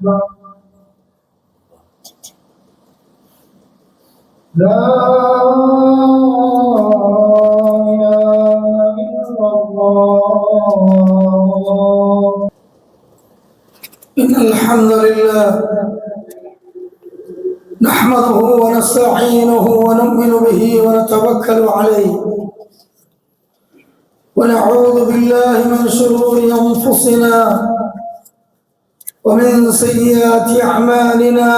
لا إله إلا الله. إن الحمد لله نحمده ونستعينه ونؤمن به ونتوكل عليه ونعوذ بالله من شرور أنفسنا ومن سيئات أعمالنا.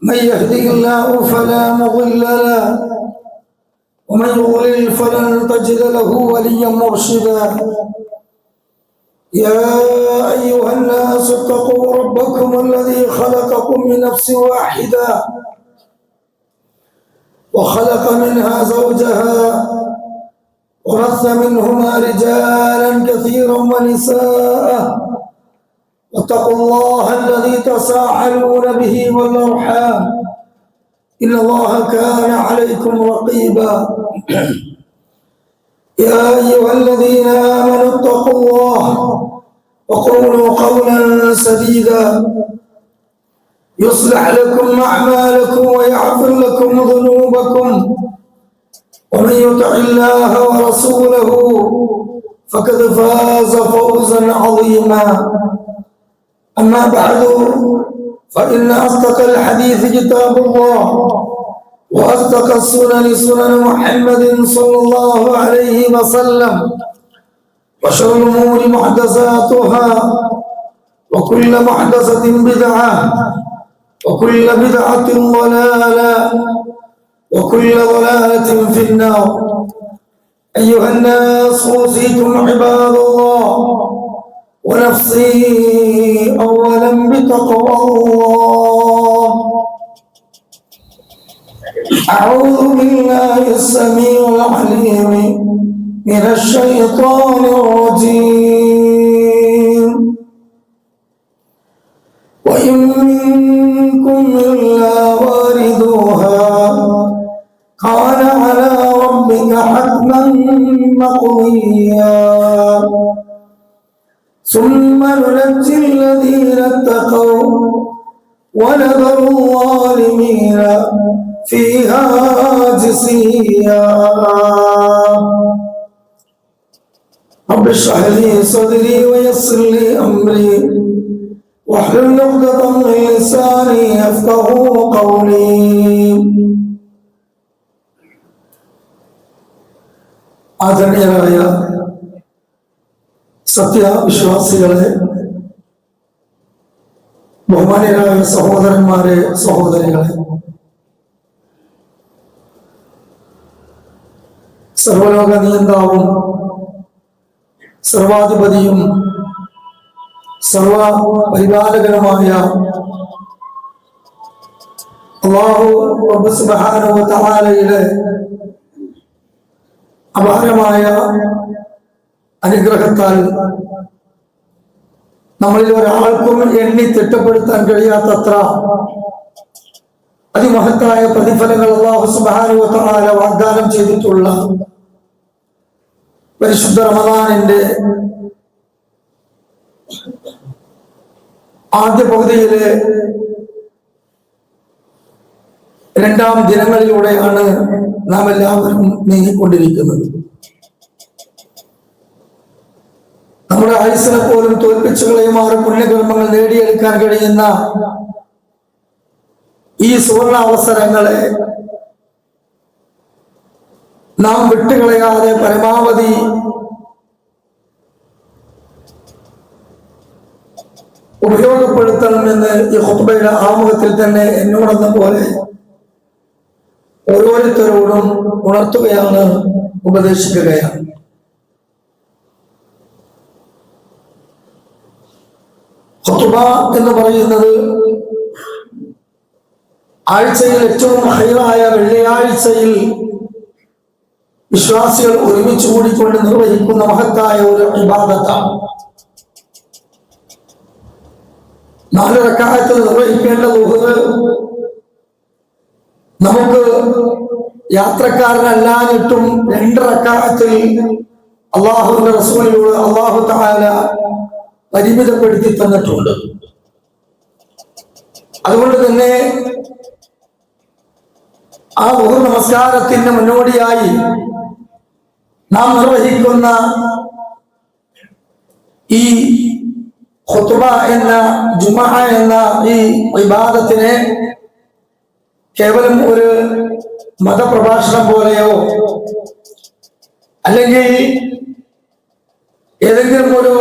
من يهده الله فلا مضل له ومن يضلل فلن تجد له وليا مرشدا. يا أيها الناس اتقوا ربكم الذي خلقكم من نفس واحدة وخلق منها زوجها وبث منهما رجالا كثيرا ونساء واتقوا الله الذي تساءلون به والأرحام إن الله كان عليكم رقيبا. يا أيها الذين آمنوا اتقوا الله وقولوا قولا سديدا يصلح لكم أعمالكم ويغفر لكم ذنوبكم ومن يطع الله ورسوله فقد فاز فوزا عظيما. أما بعد فإن أصدق الحديث كتاب الله وأصدق السنن سنن محمد صلى الله عليه وسلم وشر الأمور محدثاتها وكل محدثة بدعة وكل بدعة ضلالة وكل ضلالة في النار. أيها الناس أوصيكم عباد الله ونفسي أولا بتقوى الله. أعوذ بالله السميع العليم من الشيطان الرجيم. وإن منكم إلا واردوها كان على ربك حتما مقضيا ثم ننجي الذين اتقوا ونذر الظالمين فيها جثيا. رب اشرح لي صدري ويسر لي أمري واحلل عقدة من لساني يفقهوا قولي. ആദരണീയരായ സത്യവിശ്വാസികളെ, ബഹുമാന്യരായ സഹോദരന്മാരെ, സഹോദരികളെ, സർവലോക നിയന്താവും സർവാധിപതിയും സർവ പരിപാലകനുമായ അല്ലാഹു റബ്ബ് സുബ്ഹാനഹു വ തആലയുടെ അപാരമായ അനുഗ്രഹത്താൽ നമ്മളിൽ ഒരാൾക്കും എണ്ണി തിട്ടപ്പെടുത്താൻ കഴിയാത്തത്ര അതിമഹത്തായ പ്രതിഫലങ്ങൾ അല്ലാഹു സുബ്ഹാനഹു വ തആല വാഗ്ദാനം ചെയ്തിട്ടുള്ള പരിശുദ്ധ റമദാനിന്റെ ആദ്യ പകുതിയിലെ രണ്ടാം ദിനങ്ങളിലൂടെയാണ് നാം എല്ലാവരും നീങ്ങിക്കൊണ്ടിരിക്കുന്നത്. നമ്മുടെ ആയുസ്സിനെ പോലും തോൽപ്പിച്ചു കളയുമാറ് പുണ്യകർമ്മങ്ങൾ നേടിയെടുക്കാൻ കഴിയുന്ന ഈ സുവർണ അവസരങ്ങളെ നാം വിട്ടുകളയാതെ പരമാവധി ഉപയോഗപ്പെടുത്തണമെന്ന് ഈ ഖുത്ബയുടെ ആമുഖത്തിൽ തന്നെ എന്നോടെന്ന പോലെ ഓരോരുത്തരോടും ഉണർത്തുകയാണ്, ഉപദേശിക്കുകയാണ്. ഖുത്ബ എന്ന് പറയുന്നത് ആഴ്ചയിൽ ഏറ്റവും ഹൈറായ വെള്ളിയാഴ്ചയിൽ വിശ്വാസികൾ ഒരുമിച്ച് കൂടിക്കൊണ്ട് നിർവഹിക്കുന്ന മഹത്തായ ഒരു ഇബാദത്താണ്. 4 റക്അത്ത് നിർവഹിക്കേണ്ട ളുഹർ നമുക്ക് യാത്രക്കാരനല്ലാഞ്ഞിട്ടും 2 റക്അത്തിൽ അല്ലാഹുവിന്റെ റസൂലിലൂടെ അല്ലാഹു തആല പരിമിതപ്പെടുത്തി തന്നിട്ടുണ്ട്. അതുകൊണ്ട് തന്നെ ആ ളുഹർ നമസ്കാരത്തിന് മുന്നോടിയായി നാം നിർവഹിക്കുന്ന ഈ ഖുത്ബ എന്ന ജുമുഅ എന്ന ഈ ഇബാദത്തിനെ കേവലം ഒരു മതപ്രഭാഷണം പോലെയോ അല്ലെങ്കിൽ ഏതെങ്കിലും ഒരു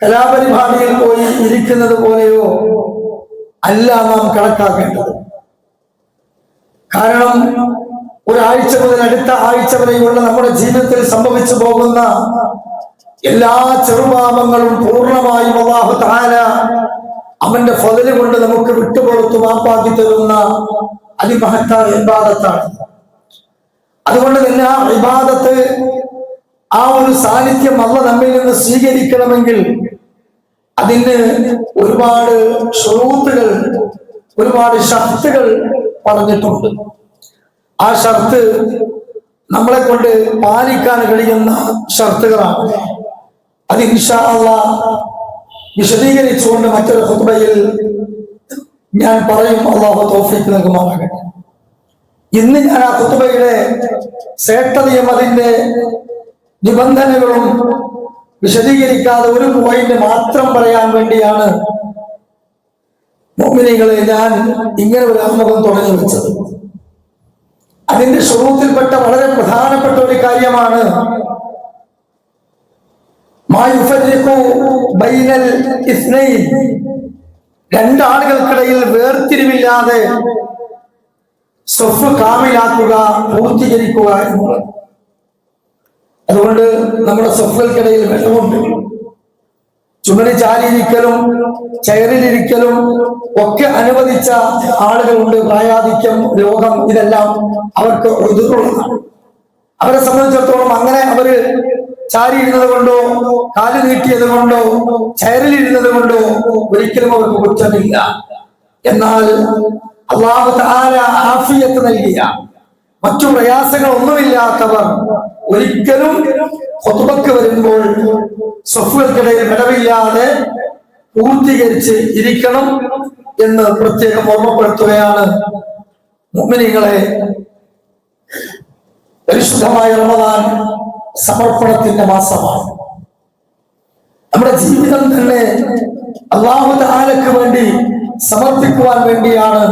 കലാപരിപാടിയിൽ പോയി ഇരിക്കുന്നത് പോലെയോ അല്ല നാം കണക്കാക്കേണ്ടത്. കാരണം ഒരാഴ്ച മുതൽ അടുത്ത ആഴ്ച വരെയുള്ള നമ്മുടെ ജീവിതത്തിൽ സംഭവിച്ചു പോകുന്ന എല്ലാ ചെറുപാപങ്ങളും പൂർണ്ണമായും അല്ലാഹു തആല അവന്റെ ഫള് കൊണ്ട് നമുക്ക് വിട്ടുപുറത്തു മാപ്പാക്കി തരുന്ന അതിമഹത്തായ ഇബാദത്താണ്. അതുകൊണ്ട് തന്നെ ആ ഇബാദത്ത്, ആ ഒരു സാന്നിധ്യം അല്ലാഹു നമ്മിൽ നിന്ന് സ്വീകരിക്കണമെങ്കിൽ അതിന് ഒരുപാട് ശുറൂത്തുകൾ, ഒരുപാട് ഷർത്തുകൾ പറഞ്ഞിട്ടുണ്ട്. ആ ഷർത്ത് നമ്മളെ കൊണ്ട് പാലിക്കാൻ കഴിയുന്ന ഷർത്തുകളാണ്. അത് ഇൻഷാ അല്ലാഹ് വിശദീകരിച്ചുകൊണ്ട് മറ്റൊരു ഖുത്ബയിൽ ഞാൻ പറയും. അല്ലാഹു തൗഫീഖ് നൽകുമാറാകട്ടെ. ഇന്ന് ഞാൻ ആ ഖുത്ബയുടെ ശ്രേഷ്ഠതയും അതിന്റെ നിബന്ധനകളും വിശദീകരിക്കാതെ ഒരു പോയിന്റ് മാത്രം പറയാൻ വേണ്ടിയാണ് മുഅ്മിനീങ്ങളെ ഞാൻ ഇങ്ങനെ ഒരു ആമുഖം തുടങ്ങി വെച്ചത്. അതിന്റെ ശുറൂത്തിൽപ്പെട്ട വളരെ പ്രധാനപ്പെട്ട ഒരു കാര്യമാണ് മാ യുഫർരിഖു ബൈനൽ ഇസ്നൈൻ, രണ്ടാളുകൾക്കിടയിൽ വേർതിരിവില്ലാതെ സ്വഫ് കാമിലാക്കുക, പൂർത്തീകരിക്കുക എന്നുള്ളത്. അതുകൊണ്ട് നമ്മുടെ സ്വഫുകൾക്കിടയിൽ വെള്ളമുണ്ട്. ചുമരി ചാരിയിരിക്കലും ചെയറിലിരിക്കലും ഒക്കെ അനുവദിച്ച ആളുകളുണ്ട്. പ്രായാധിക്യം, രോഗം, ഇതെല്ലാം അവർക്ക് എതിരുള്ളതാണ്. അവരെ സംബന്ധിച്ചിടത്തോളം അങ്ങനെ അവര് ചാരിയിരുന്നത് കൊണ്ടോ കാല് നീട്ടിയത് കൊണ്ടോ ചെയറിലിരുന്നത് കൊണ്ടോ ഒരിക്കലും അവർക്ക് കുറ്റമില്ല. എന്നാൽ അല്ലാഹു തആല ആഫിയത്ത് നൽകിയ, മറ്റു പ്രയാസങ്ങൾ ഒന്നുമില്ലാത്തവർ ഒരിക്കലും ഖുത്ബക്ക് വരുമ്പോൾ സ്വഫുകൾക്കിടയിൽ വിടവില്ലാതെ പൂർത്തീകരിച്ച് ഇരിക്കണം എന്ന് പ്രത്യേകം ഓർമ്മപ്പെടുത്തുകയാണ്. മുഅ്മിനീങ്ങളെ, പരിശുദ്ധമായ റമദാൻ സമർപ്പണത്തിന്റെ മാസമാണ്. നമ്മുടെ ജീവിതം തന്നെ അല്ലാഹു തആലക്ക് വേണ്ടി സമർപ്പിക്കുവാൻ വേണ്ടിയാണ്.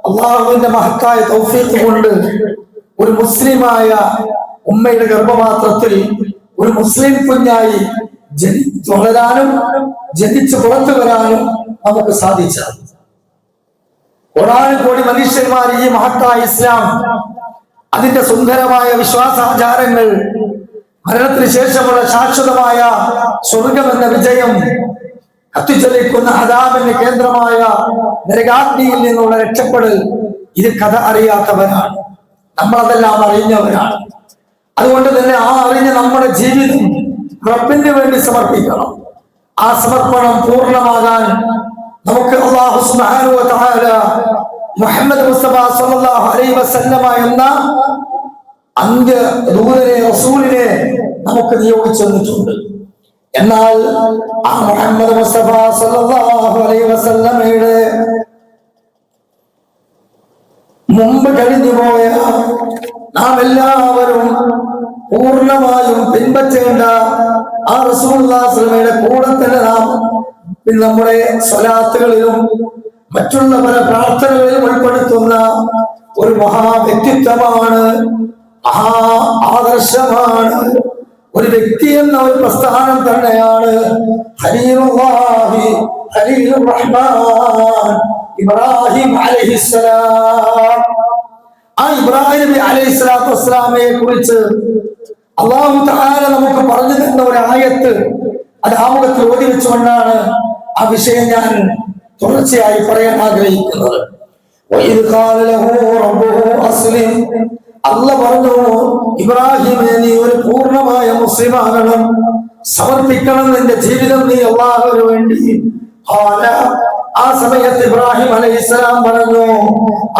അല്ലാഹുവിന്റെ മഹത്തായ തൗഫീഖ് കൊണ്ട് ഒരു മുസ്ലിമായ ഉമ്മയുടെ ഗർഭപാത്രത്തിൽ ഒരു മുസ്ലിം കുഞ്ഞായി വളരാനും ജനിച്ചു പുറത്തു വരാനും നമുക്ക് സാധിച്ചത്. കോടാനുകോടി മനുഷ്യന്മാർ ഈ മഹത്തായ ഇസ്ലാം, അതിന്റെ സുന്ദരമായ വിശ്വാസാചാരങ്ങൾ, മരണത്തിന് ശേഷമുള്ള ശാശ്വതമായ സ്വർഗം എന്ന വിജയം, കത്തിച്ചൊലിക്കുന്ന അദാബിന്റെ കേന്ദ്രമായ നരകാഗ്നിയിൽ നിന്നുള്ള രക്ഷപ്പെടൽ, ഇത് കഥ അറിയാത്തവരാണ്. നമ്മളതെല്ലാം അറിഞ്ഞവരാണ്. അതുകൊണ്ട് തന്നെ ആ അറിഞ്ഞ നമ്മുടെ ജീവിതം റബ്ബിന് വേണ്ടി സമർപ്പിക്കണം. ആ സമർപ്പണം പൂർണ്ണമാകാൻ നമുക്ക് അല്ലാഹു സുബ്ഹാനഹു വ തആല മുഹമ്മദ് മുസ്തഫ സല്ലല്ലാഹു അലൈഹി വസല്ലമ എന്ന അന്ത്യ ദൂതനെ, റസൂലിനെ നമുക്ക് നിയോഗിച്ചു തന്നിട്ടുണ്ട്. എന്നാൽ ആ മുഹമ്മദ് മുസ്തഫ സല്ലല്ലാഹു അലൈഹി വസല്ലമയുടെ മുമ്പ് കഴിഞ്ഞു പോയ നാം എല്ലാവരും പൂർണ്ണമായും പിൻപറ്റേണ്ട ആ റസൂലുള്ളാഹി സ്വല്ലല്ലാഹു അലൈഹി കൂടെ തന്നെ നാം നമ്മുടെ സ്വലാത്തുകളിലും മറ്റുള്ള പല പ്രാർത്ഥനകളിലും ഉൾപ്പെടുത്തുന്ന ഒരു മഹാ വ്യക്തിത്വമാണ്, മഹാ ആദർശമാണ്, ഒരു വ്യക്തി എന്ന ഒരു പ്രസ്ഥാനം തന്നെയാണ് ഖലീലുല്ലാഹി ഖലീലുർ റഹ്മാൻ ഇബ്രാഹിം അലൈഹിസ്സലാം. ആ ഇബ്രാഹിം നബി അലൈഹിസ്സലാത്തു വസ്സലാമയെ കുറിച്ച് അല്ലാഹു തആല നമുക്ക് പറഞ്ഞു തന്ന ഒരു ആയത്ത്, അത് ആമുഖത്തിൽ ഓതി വെച്ചുകൊണ്ടാണ് ആ വിഷയം ഞാൻ തുടർച്ചയായി പറയാൻ ആഗ്രഹിക്കുന്നത്. വഇദ് ഖാല ലഹു റബ്ബുഹു അസ്ലിം, അല്ലാഹു പറഞ്ഞു ഇബ്രാഹിമേ, നീ ഒരു പൂർണ്ണമായ മുസ്ലിം ആകണം, സമർപ്പിക്കണം നിന്റെ ജീവിതം നീ അല്ലാഹുവിന് വേണ്ടി. ആ സമയത്ത് ഇബ്രാഹിം അലൈഹിസ്സലാം പറഞ്ഞു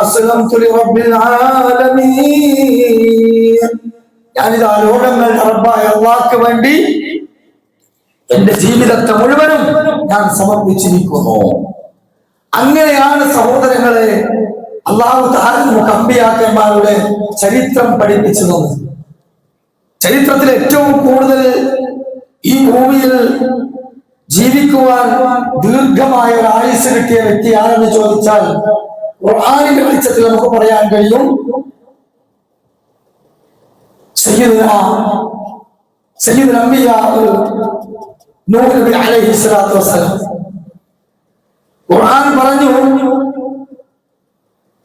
അസ്ലംതു ലിറബ്ബിൽ ആലമീൻ, ഞാനിതാ ലോകങ്ങളുടെ റബ്ബായ അല്ലാഹുവിന് വേണ്ടി എന്റെ ജീവിതത്തെ മുഴുവനും ഞാൻ സമർപ്പിച്ചിരിക്കുന്നു. അങ്ങനെയാണ് സഹോദരങ്ങളെ അല്ലാഹു തആല നമുക്ക് അമ്പിയാക്കന്മാരുടെ ചരിത്രം പഠിപ്പിച്ചു തന്നത്. ചരിത്രത്തിൽ ഏറ്റവും കൂടുതൽ ഈ ഭൂമിയിൽ ജീവിക്കുവാൻ ദീർഘമായ ഒരു ആയുസ് കിട്ടിയ വ്യക്തി ആരെന്ന് ചോദിച്ചാൽ ഖുർആനിന്റെ വെളിച്ചത്തിൽ നമുക്ക് പറയാൻ കഴിയും സയ്യിദുൽ അംബിയാ നൂഹ് നബി അലൈഹി സ്വലാത്തു വസ്സലാം. ഖുർആൻ പറഞ്ഞു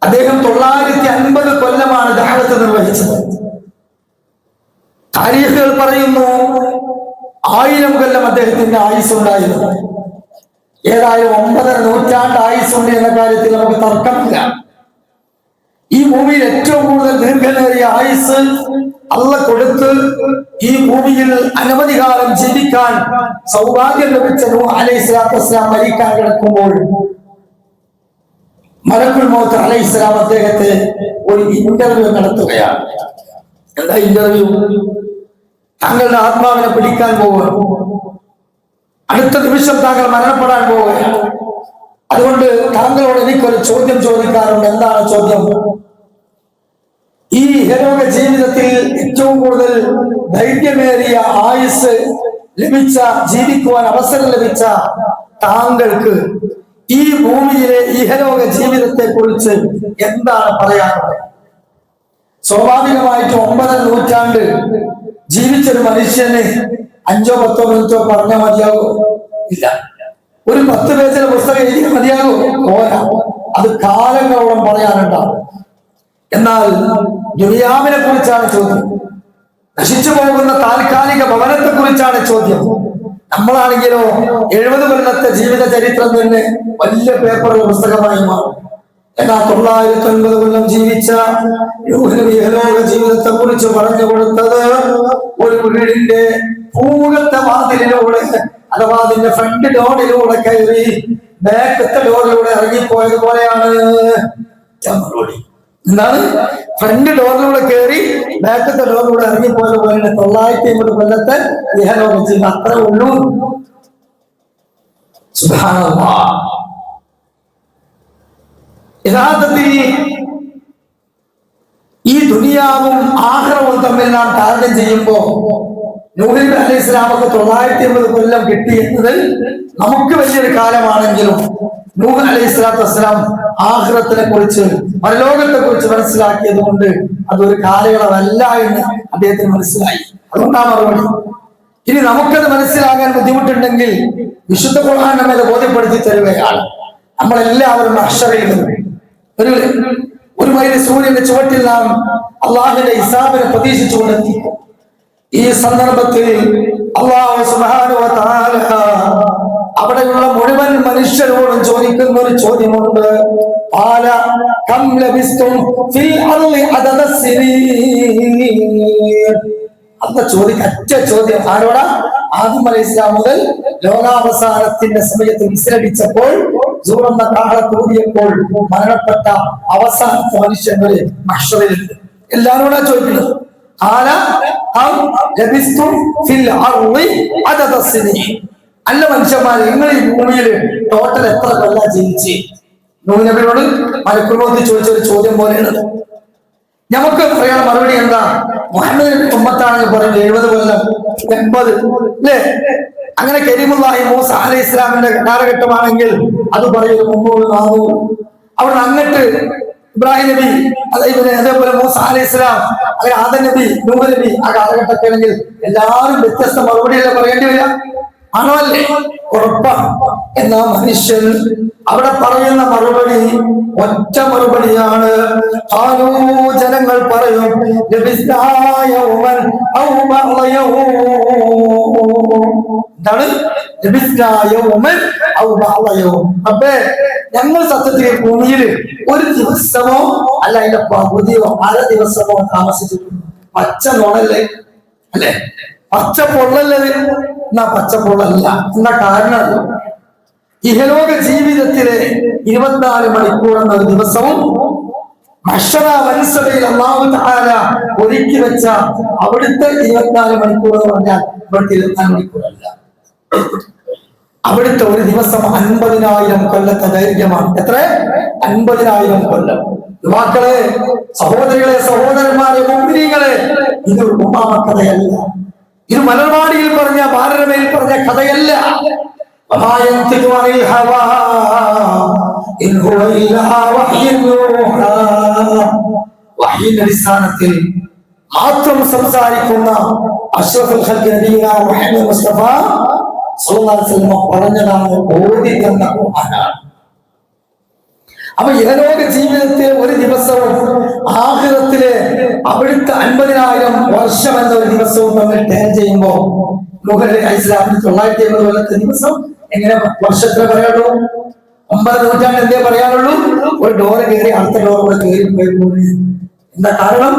അദ്ദേഹം 950 കൊല്ലമാണ് ദഅവത്ത് നിർവഹിച്ചത്. താരീഖുകൾ പറയുന്നു 1000 കൊല്ലം അദ്ദേഹത്തിന്റെ ആയുസ് ഉണ്ടായിരുന്നു. ഏതായാലും 9.5 നൂറ്റാണ്ട് ആയുസുണ്ട് എന്ന കാര്യത്തിൽ നമുക്ക് തർക്കമില്ല. ഈ ഭൂമിയിൽ ഏറ്റവും കൂടുതൽ ദീർഘനേറിയ ആയുസ് അള്ളാഹ് കൊടുത്ത് ഈ ഭൂമിയിൽ അനവധി കാലം ജീവിക്കാൻ സൗഭാഗ്യം ലഭിച്ച നൂഹ് അലൈഹി സ്വലാത്തു വസ്സലാം മരിക്കാൻ കിടക്കുമ്പോൾ മലക്കുൽ മൗത്ത് അലൈഹി സ്വലാം അദ്ദേഹത്തെ ഒരു ഇന്റർവ്യൂ നടത്തുകയാണ്. എന്താ ഇന്റർവ്യൂ? താങ്കളുടെ ആത്മാവിനെ പിടിക്കാൻ പോവുകയാണ്. അടുത്ത നിമിഷം താങ്കൾ മരണപ്പെടാൻ പോവുകയാണ്. അതുകൊണ്ട് താങ്കളോട് എനിക്കൊരു ചോദ്യം ചോദിക്കാറുണ്ട്. എന്താണ് ചോദ്യം? ഈ ഇഹലോക ജീവിതത്തിൽ ഏറ്റവും കൂടുതൽ ദൈർഘ്യമേറിയ ആയുസ് ലഭിച്ച, ജീവിക്കുവാൻ അവസരം ലഭിച്ച താങ്കൾക്ക് ഈ ഭൂമിയിലെ ഇഹലോക ജീവിതത്തെ കുറിച്ച് എന്താണ് പറയാനുള്ളത്? സ്വാഭാവികമായിട്ട് 9 നൂറ്റാണ്ട് ജീവിച്ചൊരു മനുഷ്യന് 5 10 മിനിറ്റോ പറഞ്ഞാൽ മതിയാകോ? ഇല്ല. ഒരു 10 പേജിലെ പുസ്തകം എഴുതിയാൽ മതിയാകോ? പോരാ. അത് കാലങ്ങളോളം പറയാനുണ്ടാവും. എന്നാൽ ദുനിയാവിനെ കുറിച്ചാണ് ചോദ്യം. നശിച്ചു പോകുന്ന താൽക്കാലിക ഭവനത്തെ കുറിച്ചാണ് ചോദ്യം. നമ്മളാണെങ്കിലോ 70 കൊല്ലത്തെ ജീവിത ചരിത്രം തന്നെ വലിയ പേപ്പറുള്ള പുസ്തകമായി മാറും. എന്നാൽ 950 കൊല്ലം ജീവിച്ച ഇഹലോക ജീവിതത്തെ കുറിച്ച് പറഞ്ഞു കൊടുത്തത് ഒരു വീടിന്റെ പൂകത്തെ വാതിലിലൂടെ, അഥവാ അതിന്റെ ഫ്രണ്ട് ഡോറിലൂടെ കയറി ബാക്കത്തെ ഡോറിലൂടെ ഇറങ്ങിപ്പോയത് പോലെയാണ്. മറുപടി എന്താണ്? ഫ്രണ്ട് ഡോറിലൂടെ കയറി ബാക്കത്തെ ഡോറിലൂടെ ഇറങ്ങിപ്പോയത് പോലെയാണ് 950 കൊല്ലത്തെ ഇഹലോക ജീവിതം. അത്രേ ഉള്ളൂ. സുബ്ഹാനല്ലാഹ്. യഥാർത്ഥത്തിൽ ഈ ദുനിയാവും ആഖിറവും തമ്മിൽ നാം താരതമ്യം ചെയ്യുമ്പോ നൂഹ് നബി അലൈഹി സ്വലാമക്ക് 950 കൊല്ലം കിട്ടി എന്നത് നമുക്ക് വലിയൊരു കാലമാണെങ്കിലും നൂഹ് അലൈഹി സ്വലാത്തു വസ്സലാം ആഖിറത്തിനെ കുറിച്ച്, പരലോകത്തെ കുറിച്ച് മനസ്സിലാക്കിയത് കൊണ്ട് അതൊരു കാലയളവല്ല എന്ന് അദ്ദേഹത്തിന് മനസ്സിലായി. അതുകൊണ്ടാണ് മറുപടി. ഇനി നമുക്കത് മനസ്സിലാകാൻ ബുദ്ധിമുട്ടുണ്ടെങ്കിൽ വിശുദ്ധ ഖുർആൻ നമ്മെ ബോധ്യപ്പെടുത്തി തരുകയാണ്. നമ്മളെല്ലാവരും മഹ്ശറിൽ ഒരു മൈൽ സൂര്യന്റെ ചുവട്ടിൽ നാം അള്ളാഹുവിന്റെ ഹിസാബിനെ പ്രതീക്ഷിച്ചുകൊണ്ടെത്തി. ഈ സന്ദർഭത്തിൽ അല്ലാഹു സുബ്ഹാനഹു വ തആല അവിടെയുള്ള മുഴുവൻ മനുഷ്യരോടും ചോദിക്കുന്ന ഒരു ചോദ്യമുണ്ട്. ഖാല കം ലബിസ്തും ഫിൽ അർളി അദദ സിനീൻ. അല്ല ഒറ്റ ചോദ്യം. ആരോടാ? ആദം അലൈഹിസ്സലാം മുതൽ ലോകാവസാനത്തിന്റെ സമയത്ത് വിസിലടിച്ചപ്പോൾ, സൂറന്ന കാഹളത്തൂതിയപ്പോൾ മരണപ്പെട്ട അവസാനത്തെ മനുഷ്യൻ വരെ മഹ്ശറിലുണ്ട്. എല്ലാവരോടാ ചോദിക്കുന്നത്. അല്ല മനുഷ്യന്മാരെ, നിങ്ങൾ ഈ ഭൂമിയിൽ ടോട്ടൽ എത്ര കൊല്ലം ജീവിച്ച്? നൂഹ് നബിയോട് മലക്കുൽ മൗത്ത് ചോദിച്ച ഒരു ചോദ്യം പോലെയാണ്. നമുക്ക് പറയാൻ മറുപടി എന്താ? മുഹമ്മദ് നബി ഉമ്മത്താണെങ്കിൽ പറയുന്നത് 70 കൊല്ലം, 80 അല്ലേ? അങ്ങനെ കരീമുല്ലാഹി മൂസ അലൈഹി ഇസ്ലാമിന്റെ കാലഘട്ടമാണെങ്കിൽ അത് പറയും 300 400. അവിടെ അങ്ങട്ട് ഇബ്രാഹിം നബി, അതേപോലെ മൂസ അലൈഹി ഇസ്ലാം, അങ്ങനെ ആദം നബി, നൂഹ് നബി, ആ കാലഘട്ടമൊക്കെ ആണെങ്കിൽ എല്ലാവരും വ്യത്യസ്ത മറുപടിയല്ല പറയേണ്ടി വരിക. ആണോ അല്ലേ? ഉറപ്പാണ്. എന്നാ മനുഷ്യൻ അവിടെ പറയുന്ന മറുപടി ഒറ്റ മറുപടിയാണ്. ജനങ്ങൾ പറയും എന്താണ്? അപ്പേ ഞങ്ങൾ സത്യത്തിൽ ഭൂമിയിൽ ഒരു ദിവസമോ അല്ല അതിന്റെ പകുതിയോ 1/2 ദിവസമോ താമസിച്ചിട്ടുണ്ട്. പച്ച നോണല്ലേ അല്ലെ? പച്ച പൊള്ളല്ലേ? എന്നാ പച്ച പൊള്ളല്ല. എന്നാ കാരണം ഇഹലോക ജീവിതത്തിലെ 24 മണിക്കൂർ എന്ന ഒരു ദിവസവും മഹ്ശറ വൻസഭയിൽ അല്ലാഹു തആല ഒരുക്കി വെച്ച അവിടുത്തെ 24 മണിക്കൂർ എന്ന് പറഞ്ഞാൽ ഇവിടുത്തെ 24 മണിക്കൂറല്ല. അവിടുത്തെ ഒരു ദിവസം 50,000 കൊല്ലത്തെ ദൈർഘ്യമാണ്. എത്ര? 50,000 കൊല്ലം. യുവാക്കളെ, സഹോദരികളെ, സഹോദരന്മാരെ, മുഅ്മിനീങ്ങളെ, ഇത് ഉമ്മാമ കഥയല്ല. ഇത് മലർവാടിയിൽ പറഞ്ഞ, ബാലരമയിൽ പറഞ്ഞ കഥയല്ല. വഹീന്റെ അടിസ്ഥാനത്തിൽ മാത്രം സംസാരിക്കുന്ന അഷ്റഫുൽ ഖൽഖ് നബിയുനാ മുഹമ്മദ് മുസ്തഫ സല്ലല്ലാഹു അലൈഹി വസല്ലം പറഞ്ഞതാണ് ഓതി എന്ന ഖുർആനാണ്. അപ്പൊ ഇഹലോക ജീവിതത്തിൽ ഒരു ദിവസവും ആഖിറത്തിലെ അവിടുത്തെ 50,000 വർഷം എന്ന ഒരു ദിവസവും നമ്മൾ ടേൺ ചെയ്യുമ്പോൾ നൂഹ് അലൈഹിസ്സലാമിന് 950 കൊല്ലത്തെ ദിവസം എങ്ങനെ വർഷത്തിൽ പറയാനുള്ളൂ? 9 നൂറ്റാണ്ട് എന്തേ പറയാനുള്ളൂ? ഒരു ഡോറ് കയറി അടുത്ത ഡോർ കൂടെ കയറി പോയി. എന്താ കാരണം?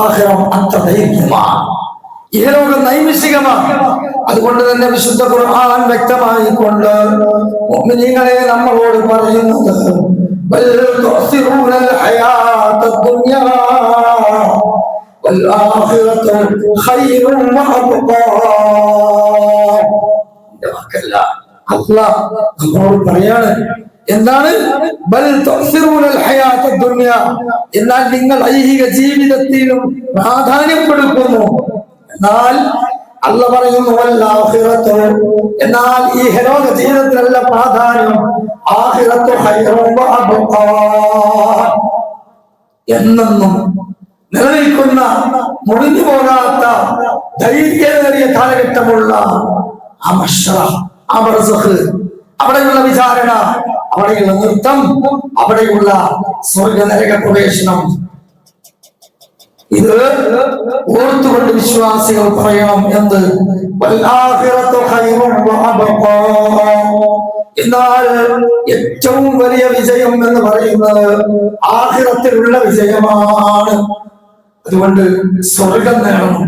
ആഖിറം അത്ര ദൈർഘ്യമാണ്, ഇഹലോകം നൈമിഷികമാണ്. അതുകൊണ്ട് തന്നെ വിശുദ്ധ ഖുർആൻ വ്യക്തമായിക്കൊണ്ട് മുഅ്മിനീങ്ങളെ നമ്മളോട് പറയുന്നത് ബൽ തുഅ്സിറൂനൽ ഹയാത്തദ് ദുനിയാ വൽ ആഖിറതു ഖൈറുൻ വഅബ്ഖാ. അല്ലാഹ് നമ്മളോട് പറയാണ്, എന്താണ്? ബൽ തുഅ്സിറൂനൽ ഹയാത്തദ് ദുനിയാ, എന്നാൽ നിങ്ങൾ ഐഹിക ജീവിതത്തിലും പ്രാധാന്യം കൊടുക്കുന്നു. എന്നാൽ അല്ലാഹ് പറയുന്നു വല്ലാഖിറത്തു, എന്നാൽ ഈ ഇഹലോക ജീവിതത്തിലല്ല പ്രാധാന്യം, ആഖിറത്തു ഖൈറുൻ വഅബ്ഖാ, എന്നെന്നും നിലനിൽക്കുന്ന മുറിഞ്ഞു പോകാത്ത ദൈർഘ്യമേറിയ കാലഘട്ടമുള്ള ആ മഹ്ശറ, ആ ബർസഖ്, അവിടെയുള്ള വിചാരണ, അവിടെയുള്ള നൃത്തം, അവിടെയുള്ള സ്വർഗ നരക പ്രവേശനം, ഇത് ഓർത്തുകൊണ്ട് വിശ്വാസികൾ പറയണം എന്ത്? വല്ലാഖിറത്തു ഖൈറുൻ വഅബ്ഖാ, എന്നാൽ ഏറ്റവും വലിയ വിജയം എന്ന് പറയുന്നത് ആഖിറത്തിലുള്ള വിജയമാണ്. അതുകൊണ്ട് സ്വർഗം നേടണം,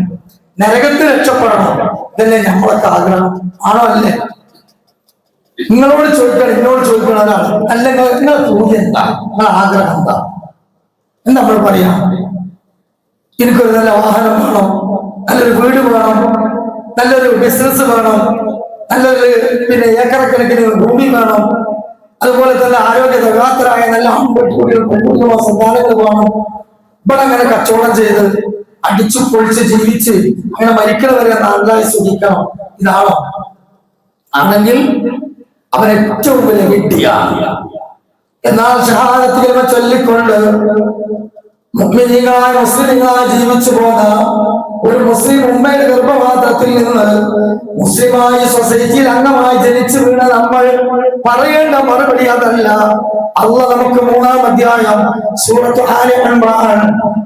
നരകത്തിൽ രക്ഷപ്പെടണം, ഇതല്ലേ നമ്മളൊക്കെ ആഗ്രഹം? ആണോ? അല്ലേ? നിങ്ങളോട് ചോദിക്കണം, എന്നോട് ചോദിക്കണം ഒരാൾ, അല്ലെങ്കിൽ നിങ്ങളുടെ ചോദ്യം എന്താ, നിങ്ങളുടെ ആഗ്രഹം എന്താ? എന്താ നമ്മൾ പറയാം? എനിക്കൊരു നല്ല വാഹനം വേണം, നല്ലൊരു വീട് വേണം, നല്ലൊരു ബിസിനസ് വേണം, നല്ലൊരു ഏക്കറക്കണക്കിന് ഭൂമി വേണം, അതുപോലെ തന്നെ ആരോഗ്യ ദഗാത്തരായ നല്ല ആൺകുട്ടികൾ സന്താനങ്ങൾ വേണം. ഇവിടെ അങ്ങനെ കച്ചവടം ചെയ്ത് അടിച്ചു പൊളിച്ച് ജീവിച്ച് അങ്ങനെ മരിക്കുന്നവരെ നന്നായി ശ്രദ്ധിക്കണം. ഇതാണോ? ആണെങ്കിൽ അവൻ ഏറ്റവും വലിയ വിഡ്ഢിയാണ്. എന്നാൽ ഷഹാദത്ത് കലിമ ചൊല്ലിക്കൊണ്ട് മുഅ്മിനീങ്ങളായ മുസ്ലിങ്ങളായി ജീവിച്ചു പോന്ന ഒരു മുസ്ലിം ഉമ്മയുടെ ഗർഭപാത്രത്തിൽ നിന്ന് മുസ്ലിമായ സൊസൈറ്റിയിൽ അംഗമായി ജനിച്ചു വീണ നമ്മൾ പറയേണ്ട മറുപടി അതല്ല. അല്ലാഹ് നമുക്ക് 3-ാം അധ്യായം സൂറത്ത് ആലി ഇംറാൻ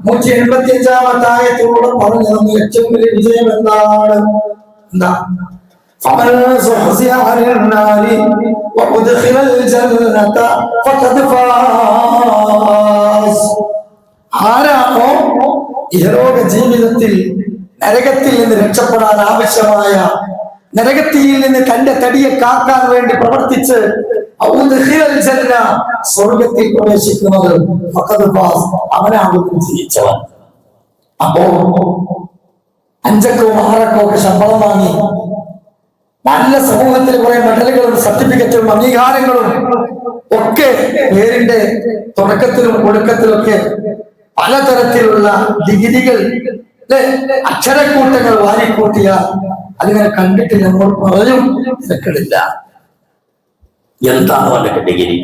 185-ാമത്തെ ആയത്തിലൂടെ പറഞ്ഞു തന്ന ഏറ്റവും വലിയ വിജയം എന്താണ്? എന്താ? فمن زحزح عن النار وأدخل الجنة فقد فاز. ആരാണോ ഇഹലോക ജീവിതത്തിൽ നരകത്തിൽ നിന്ന് രക്ഷപ്പെടാൻ ആവശ്യമായ, നരകത്തിൽ നിന്ന് തന്റെ തടിയെ കാക്കാൻ വേണ്ടി പ്രവർത്തിച്ച് സ്വർഗത്തിൽ പ്രവേശിക്കുന്നത്, അവനാകുന്നു ജയിച്ചവൻ. അപ്പോ 5-ക്കോ 6-ക്കോ ഒക്കെ ശമ്പളം വാങ്ങി നല്ല സമൂഹത്തിൽ കുറെ മെഡലുകളും സർട്ടിഫിക്കറ്റും അംഗീകാരങ്ങളും ഒക്കെ പേരിന്റെ തുടക്കത്തിലും ഒടുക്കത്തിലൊക്കെ പലതരത്തിലുള്ള ഡിഗ്രികൾ, അക്ഷരക്കൂട്ടങ്ങൾ വാരിക്കൂട്ടിയാൽ അതിനെ കണ്ടിട്ട് നമ്മൾ പറയും തിരക്കിടില്ല. എന്താണ് അവന്റെ ഡിഗ്രി?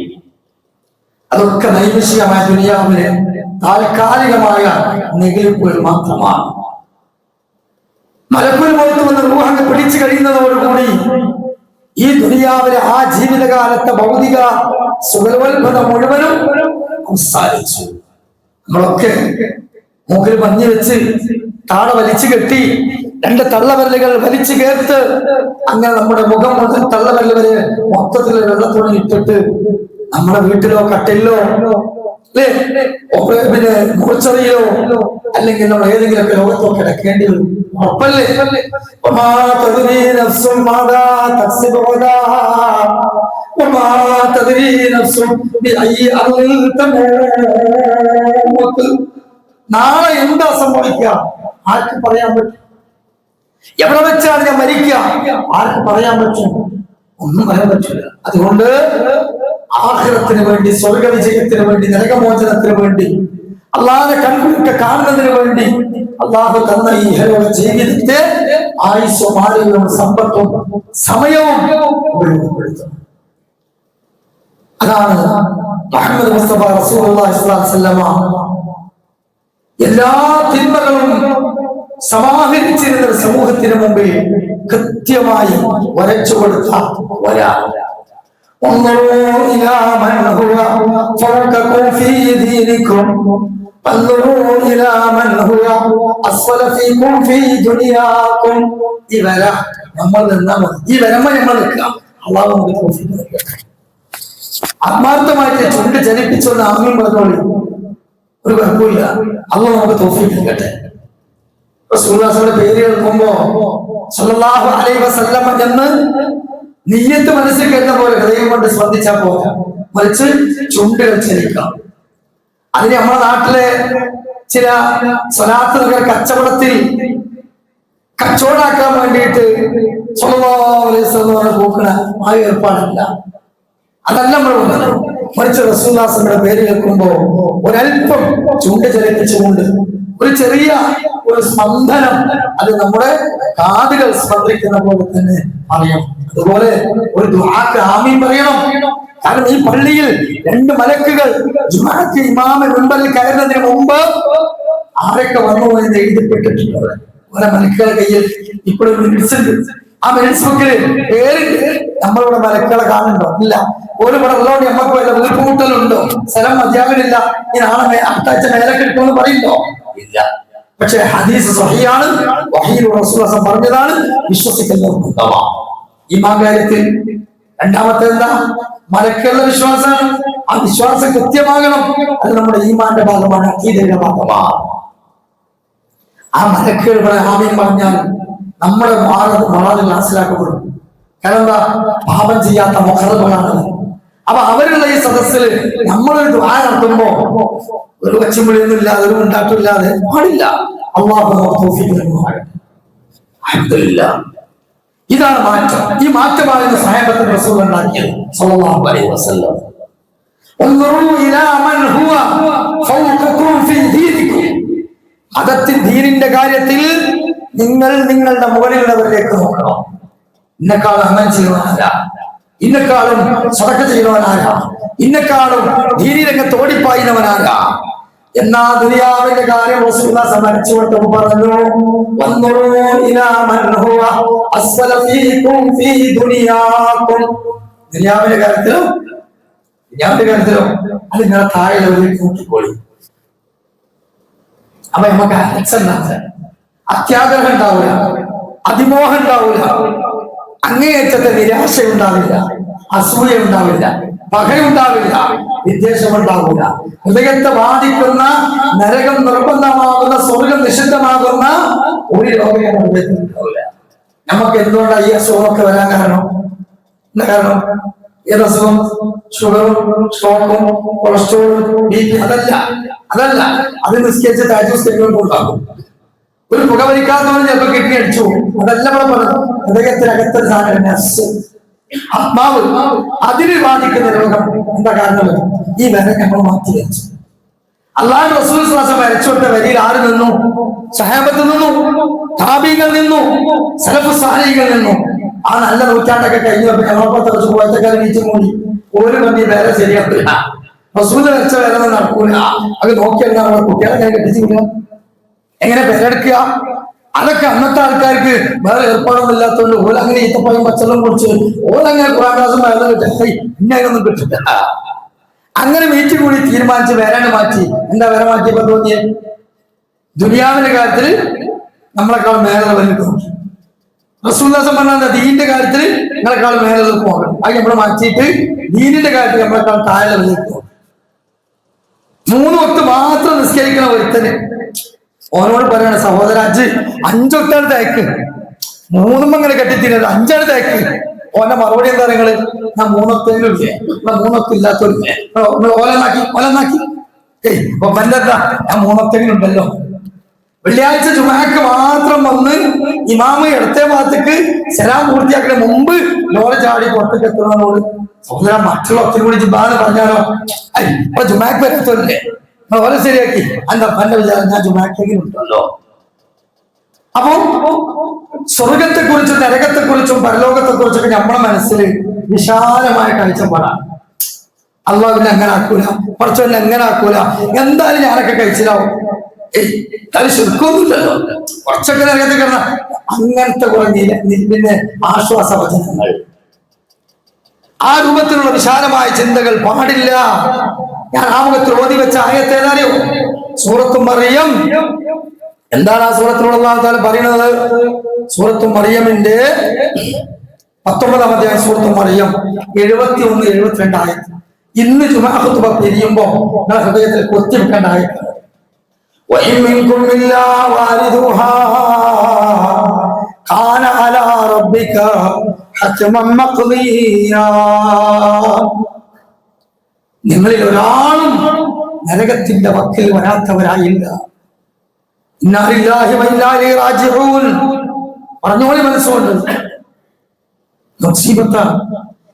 അതൊക്കെ നൈമിഷികമായ ദുനിയാവിലെ താൽക്കാലികമായ നെകിളിപ്പുകൾ മാത്രമാണ്. മലക്കുൽ മൗത്ത് വന്ന് റൂഹ് പിടിച്ചു കഴിയുന്നതോടുകൂടി ഈ ദുനിയാവിലെ ആ ജീവിതകാലത്തെ ഭൗതിക സുഖലോൽപത മുഴുവനും അവസാനിച്ചു. നമ്മളൊക്കെ മൂക്കിൽ മഞ്ഞ് വെച്ച് താട വലിച്ചു കെട്ടി 2 തള്ളവരലുകൾ വലിച്ചു കേർത്ത് അങ്ങനെ നമ്മുടെ മുഖം മുതൽ തള്ളവരൽ വരെ മൊത്തത്തിൽ വെള്ളത്തോടെ ഇട്ടിട്ട് നമ്മുടെ വീട്ടിലോ കട്ടിലോ മോർച്ചറിയിലോ അല്ലെങ്കിൽ നമ്മൾ ഏതെങ്കിലുമൊക്കെ ലോകത്തോ കിടക്കേണ്ടി വരും. ഉറപ്പല്ലേ? നാളെ എന്താ സംഭവിക്കുക ആർക്ക് പറയാൻ പറ്റും? എവിടെ വെച്ചാണ് ഞാൻ മരിക്കുക ആർക്ക് പറയാൻ പറ്റും? ഒന്നും പറയാൻ പറ്റില്ല. അതുകൊണ്ട് ആഖിറത്തിന് വേണ്ടി, സ്വർഗ വിജയത്തിന് വേണ്ടി, നരകമോചനത്തിന് വേണ്ടി, അള്ളാഹുവിനെ കൺകുളിക്കെ കാണുന്നതിന് വേണ്ടി അള്ളാഹു തന്ന ഈ ജീവിതത്തെ ആയുസ്സും ആരോഗ്യവും സമ്പത്തും സമയവും ഉപയോഗപ്പെടുത്തും. അതാണ് മുഹമ്മദ് മുസ്തഫ റസൂലുള്ളാഹി സ്വല്ലല്ലാഹു അലൈഹി വസല്ലമ എല്ലാ തിന്മകളും സമാഹരിച്ചിരുന്ന സമൂഹത്തിന് മുമ്പിൽ കൃത്യമായി വരച്ചു കൊടുത്ത ഒരാൾ. انظروا إلى من هو فوقكم في دينكم انظروا إلى من هو أسفل فيكم في دنياكم. ഈ വര നമ്മൾ നിന്നാൽ മതി. ഈ വരമ്മ നമ്മൾ നിൽക്കാം. അള്ളാഹു നമുക്ക് തൗഫീഖ് നൽകട്ടെ. ആത്മാർത്ഥമായിട്ട് ചുണ്ട് ചലിപ്പിച്ചുകൊണ്ട് ആമീൻ പറഞ്ഞോളി, ഒരു കുഴപ്പമില്ല. അള്ളാഹു നമുക്ക് തൗഫീഖ് നൽകട്ടെ. റസൂലുള്ളാഹിയുടെ പേര് കേൾക്കുമ്പോ സല്ലല്ലാഹു അലൈഹി വസല്ലം എന്ന് നിയ്യത്ത് മനസ്സിൽ കരുന്ന പോലെ ഹൃദയം കൊണ്ട് സ്പന്ദിച്ചാൽ പോലെ, മറിച്ച് ചുണ്ടുകൾ ചലിക്കാം. അതിന് നമ്മുടെ നാട്ടിലെ ചില സ്വലാത്ത് നഗർ കച്ചവടത്തിൽ കച്ചവടാക്കാൻ വേണ്ടിയിട്ട് സല്ലല്ലാഹു അലൈഹി വസല്ലം പോക്കണ ആ ഏർപ്പാടല്ല. അതല്ല നമ്മൾ പറഞ്ഞത്. മറിച്ച് റസൂലുള്ളാഹിയുടെ പേര് കേൾക്കുമ്പോ ഒരൽപ്പം ചുണ്ട് ചലിപ്പിച്ചുകൊണ്ട് ഒരു ചെറിയ ഒരു സ്പന്ദനം, അത് നമ്മുടെ കാതുകൾ സ്പന്ദിക്കുന്ന പോലെ തന്നെ അറിയാം. അതുപോലെ ഒരു ദുആക്ക് ആമീൻ പറയണം. കാരണം ഈ പള്ളിയിൽ 2 മലക്കുകൾ ജുമാഅത്ത് ഇമാമ മുൻപിൽ കയറുന്നതിന് മുമ്പ് ആരൊക്കെ വന്നു എന്ന് എഴുതപ്പെട്ടിട്ടുണ്ട്. ഓരോ മലക്കുകളുടെ കയ്യിൽ ഇപ്പോഴും മിനിറ്റ്സുണ്ട്. ആ മിനിറ്റ്സ് ബുക്കിൽ പേരുണ്ട്. നമ്മളിവിടെ മലക്കുകളെ കാണുന്നുണ്ടോ? ഇല്ല. ഒരു ഇവിടെ ഉള്ളതുകൊണ്ട് നമുക്ക് വല്ല വീട്ടുമുട്ടലുണ്ടോ? സ്ഥലം മതിയാകണില്ല, ഈ നാളെ അടുത്താഴ്ച മേലെ കിട്ടുമെന്ന് പറയുന്നോ? ഇല്ല. പക്ഷെ ഹദീസ് സ്വഹീഹാണ്, വഹീൽ റസൂലുള്ളാഹി പറഞ്ഞതാണ്, വിശ്വസിക്കുന്നത് ഈമാൻ കാര്യത്തിൽ. രണ്ടാമത്തെ എന്താ? മലക്കുകളുടെ വിശ്വാസമാണ്. ആ വിശ്വാസം കൃത്യമാകണം. അത് നമ്മുടെ ഈമാന്റെ ഭാഗമാണ്, അഖീദയുടെ ഭാഗമാണ്. ആ മലക്കുകൾ ആമീൻ പറഞ്ഞാൽ നമ്മുടെ മാറാതെ മനസ്സിലാക്കപ്പെടും. കാരണം എന്താ? പാപം ചെയ്യാത്ത മുഖറബുകളാണ്. അപ്പൊ അവരുള്ള ഈ സദസ്സിൽ നമ്മളൊരു ദുആ നടത്തുമ്പോ ഒരു ഒച്ചമുളിയൊന്നും ഇല്ലാതെ, ഒരു ഉണ്ടാക്കില്ലാതെ പാടില്ല. അല്ലാഹു തൗഫീഖ് നൽകുമാറാകട്ടെ. അൽഹംദുലില്ലാഹ്. ഇതാണ് മാറ്റം. ഈ മാറ്റമായിരുന്നു സഹാബത്ത് റസൂൽ ഉണ്ടാക്കിയത് സല്ലല്ലാഹു അലൈഹി വസല്ലം. ഉൻദുറൂ ഇലാ മൻ ഹുവ ഫൗഖകും ഫീ ദീനികും. മതത്തിൽ ദീനിന്റെ കാര്യത്തിൽ നിങ്ങൾ നിങ്ങളുടെ മുകളിലുള്ളവരിലേക്ക് നോക്കണം. ഇന്നെക്കാളും അമൽ ചെയ്യുവാനാരാ? ഇന്നെക്കാളും സദഖ ചെയ്യുവാനാരാ? ഇന്നെക്കാളും ദീനി രംഗത്ത് ഓടിപ്പായുന്നവനാരാ? എന്നാ ദുനിയാവിന്റെ കാര്യം റസൂലുള്ളാഹി സമർപ്പിച്ചുകൊണ്ട് പറഞ്ഞു, വൻദുറൂ ഇലാ മൻ ഹുവ അസ്ഫല ഫീകും ഫീ ദുനിയാകും. ദുനിയാവിന്റെ കാര്യത്തിലോ അത് നിങ്ങൾ താഴെയുള്ളവരിലേക്ക് നോക്കിക്കോളി. അപ്പൊ നമുക്ക് അത്യാഗ്രഹം ഉണ്ടാവില്ല, അതിമോഹം ഉണ്ടാവില്ല, അങ്ങേയറ്റത്തെ നിരാശ ഉണ്ടാവില്ല, അസൂയ ഉണ്ടാവില്ല, പകയുണ്ടാവില്ല, വിദ്വേഷം ഉണ്ടാവില്ല. ഹൃദയത്തെ ബാധിക്കുന്ന, നരകം നിർബന്ധമാകുന്ന, സ്വർഗം നിഷിദ്ധമാകുന്ന ഒരു രോഗം ഹൃദയത്തിൽ ഉണ്ടാവില്ല. നമുക്ക് എന്തുകൊണ്ടാണ് ഈ അസുഖമൊക്കെ വരാൻ കാരണം? എന്താ കാരണം? ഏതസുഖം? ഷുഗറും, സ്ട്രോക്കും, കൊളസ്ട്രോളും, BP? അതല്ല. അത് നിസ്കരിച്ച് താജുസ്കരിക്കുമ്പോൾ ഉണ്ടാകും. ഒരു പുകവലിക്കാത്തവന് ചിലപ്പോൾ കിഡ്നി അടിച്ചു. അതല്ല ഇവിടെ പറഞ്ഞത്. ഹൃദയത്തിനകത്തൊരു സാധനം ആത്മാവ്, അതിന് ബാധിക്കുന്ന രോഗം. എന്താ കാരണം? ഈ വര നമ്മൾ മാറ്റി വെച്ചു. അല്ലാഹു റസൂൽ സ്വല്ലല്ലാഹു അലൈഹി വസല്ലം വരച്ചു കൊടുത്ത വരിയിൽ ആര് നിന്നു? സഹാബത്ത് നിന്നു, താബീങ്ങൾ നിന്നു, സലഫ് സാലിഹീങ്ങൾ നിന്നു. ആ നല്ല നൂറ്റാണ്ടൊക്കെ കഴിഞ്ഞപ്പോൾ ഞങ്ങളൊക്കെ കുറച്ച് പോയത്തക്കാരെ വീട്ടിൽ മൂടി ഒരു മണി വേറെ ശരിയാക്കില്ല. റസൂല് വെച്ച വേറെ നടക്കൂല. അത് നോക്കിയാൽ നമ്മുടെ കുട്ടികളെ ഞാൻ കെട്ടിച്ചില്ല, എങ്ങനെ പേരെടുക്കുക? അതൊക്കെ അന്നത്തെ ആൾക്കാർക്ക് വേറെ ഏർപ്പാടൊന്നും ഇല്ലാത്തതുകൊണ്ട് ഓലങ്ങനെ ഈത്തപ്പഴം പച്ചവെള്ളം കുടിച്ച് ഓലങ്ങനെ ഖുർആൻ ക്ലാസും വേറെ ഇന്നൊന്നും കിട്ടില്ല. അങ്ങനെ മീറ്റിംഗ് കൂടി തീരുമാനിച്ച് വരാണ്ട് മാറ്റി. എന്താ വര മാറ്റിയപ്പോ തോന്നിയേ? ദുനിയാവിന്റെ കാര്യത്തിൽ നമ്മളെക്കാളും മേലെ വലിക്കും. റസൂലുള്ളാഹി പറഞ്ഞ ദീനിന്റെ കാര്യത്തിൽ നിങ്ങളെക്കാളും മേലെ പോകണം. അത് നമ്മൾ മാറ്റിയിട്ട് ദീനിന്റെ കാര്യത്തിൽ നമ്മളെക്കാളും താഴെ വലിക്കും. 3 വക്ത് മാത്രം നിസ്കരിക്കണ ഒരുത്തന് ഓനോട് പറയണ, സഹോദര 5 വക്താണ് തേക്ക്, 3 അങ്ങനെ കെട്ടിത്തീരത് 5 തേക്ക്. ഓന്റെ മറുപടി എന്താ? നിങ്ങള് ഞാൻ 3 വക്തെങ്കിലും ഇല്ലേ? 3 വക്ത് ഇല്ലാത്തവരില്ലേ? ഓലന്നാക്കി. അപ്പൊ എന്താ? ഞാൻ 3 വക്തെങ്കിലും ഉണ്ടല്ലോ. വെള്ളിയാഴ്ച ജുമാക്ക് മാത്രം വന്ന് ഇമാമ ഇടത്തെ ഭാഗത്തേക്ക് സലാം പൂർത്തിയാക്കുന്ന മുമ്പ് ലോറ ചാടി പുറത്തേക്ക് എത്തുന്നതോട് സഹോദരൻ മറ്റുള്ള ഒത്തിരി കൂടി ജുമാന്ന് പറഞ്ഞാലോ ഇപ്പൊ ജുമാക്ക് വരത്തല്ലേ ഓരോ ശരിയാക്കി എന്താ പല വിചാരം ഞാൻ ജുമാക്കെങ്കിലും ഉണ്ടല്ലോ. അപ്പൊ സ്വർഗത്തെ കുറിച്ചും നരകത്തെ കുറിച്ചും പരലോകത്തെ കുറിച്ചൊക്കെ നമ്മുടെ മനസ്സിൽ വിശാലമായ കാഴ്ചപ്പാടാണ്. അള്ളാഹുവിനെ അങ്ങനെ ആക്കൂല, കുറച്ചൊന്നും എങ്ങനെ ആക്കൂല, എന്തായാലും ഞാനൊക്കെ കഴിച്ചിലാവും. അത് ശുൽക്കൊന്നുമില്ലല്ലോ, കുറച്ചൊക്കെ നരകത്തെ കിടന്ന അങ്ങനത്തെ കുറെ പിന്നെ ആശ്വാസ വചനങ്ങൾ, ആ രൂപത്തിലുള്ള വിശാലമായ ചിന്തകൾ പാടില്ല. ഞാൻ ആമുഖത്തിൽ ഓതി വെച്ച ആയത്തേതായോ സൂറത്തു മറിയം. എന്താണ് ആ സൂറത്തിലുള്ള അല്ലാഹു തആല പറയുന്നത്? സൂറത്തു മറിയമിന്റെ 19-ാം അധ്യായം സൂറത്തു മറിയം 71, 72 ആയത്ത്. ഇന്ന് ജുമാ ഖുത്ബ പിരിയുമ്പോ നിങ്ങളുടെ ഹൃദയത്തിൽ കൊത്തിവെക്കേണ്ട ആയത്ത്. وَإِن مِّنكُمْ إِلَّا وَارِدُهَا كَانَ عَلَى رَبِّكَ حَتْمًا مَّقْضِيًّا. നിങ്ങളിൽ ഒരാളും നരകത്തിന്റെ വക്കിൽ വരാത്തവരായില്ല. ഇന്നാ ലില്ലാഹി വ ഇന്നാ ഇലൈഹി റാജിഊൻ. പറഞ്ഞോളി മനസ്സുകൊണ്ട്. മുസീബത്താണ്,